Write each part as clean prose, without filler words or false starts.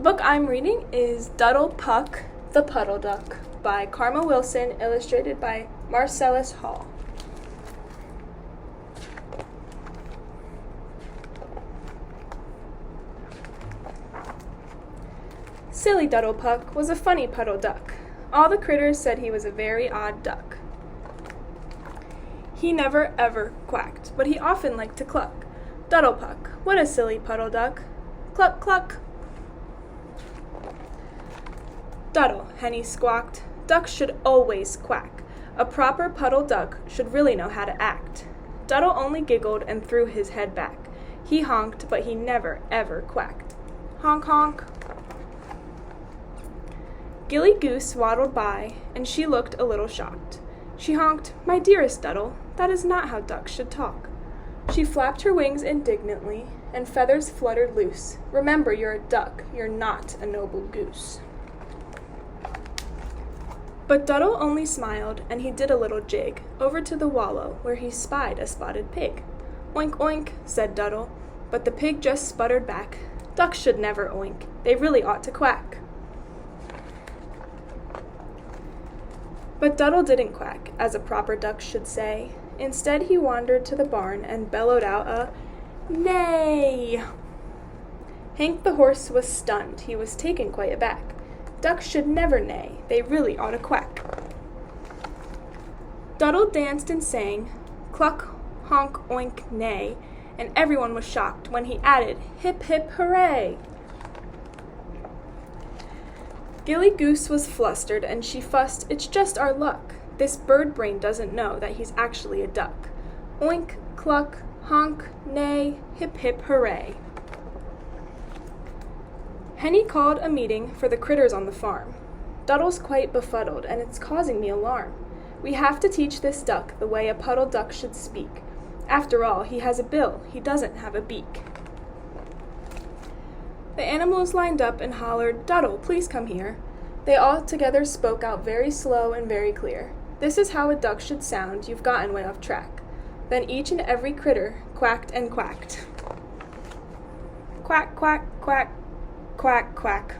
The book I'm reading is Duddle Puck, the Puddle Duck by Karma Wilson, illustrated by Marcellus Hall. Silly Duddle Puck was a funny puddle duck. All the critters said he was a very odd duck. He never ever quacked, but he often liked to cluck. Duddle Puck, what a silly puddle duck. Cluck, cluck. Duddle, Henny squawked, ducks should always quack. A proper puddle duck should really know how to act. Duddle only giggled and threw his head back. He honked, but he never ever quacked. Honk, honk. Gilly Goose waddled by, and she looked a little shocked. She honked, "My dearest Duddle, that is not how ducks should talk." She flapped her wings indignantly, and feathers fluttered loose. Remember, you're a duck, you're not a noble goose. But Duddle only smiled, and he did a little jig, over to the wallow, where he spied a spotted pig. "Oink, oink," said Duddle, but the pig just sputtered back. Ducks should never oink, they really ought to quack. But Duddle didn't quack, as a proper duck should say. Instead, he wandered to the barn and bellowed out a neigh. Hank the horse was stunned. He was taken quite aback. Ducks should never neigh. They really ought to quack. Duddle danced and sang, cluck, honk, oink, neigh, and everyone was shocked when he added, hip, hip, hooray. Gilly Goose was flustered, and she fussed, "It's just our luck. This bird brain doesn't know that he's actually a duck. Oink, cluck, honk, neigh, hip, hip, hooray." Henny called a meeting for the critters on the farm. "Duddle's quite befuddled, and it's causing me alarm. We have to teach this duck the way a puddle duck should speak. After all, he has a bill, he doesn't have a beak." The animals lined up and hollered, "Duddle, please come here." They all together spoke out very slow and very clear. "This is how a duck should sound, you've gotten way off track." Then each and every critter quacked and quacked. Quack, quack, quack, quack, quack.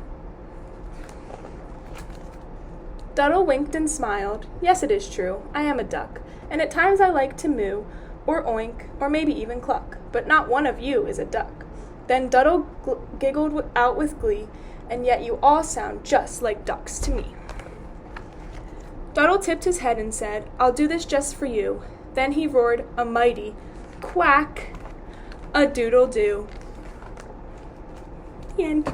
Duddle winked and smiled. "Yes, it is true, I am a duck, and at times I like to moo, or oink, or maybe even cluck, but not one of you is a duck." Then Duddle giggled out with glee, "And yet you all sound just like ducks to me." Duddle tipped his head and said, "I'll do this just for you." Then he roared a mighty quack, a doodle-doo. The end.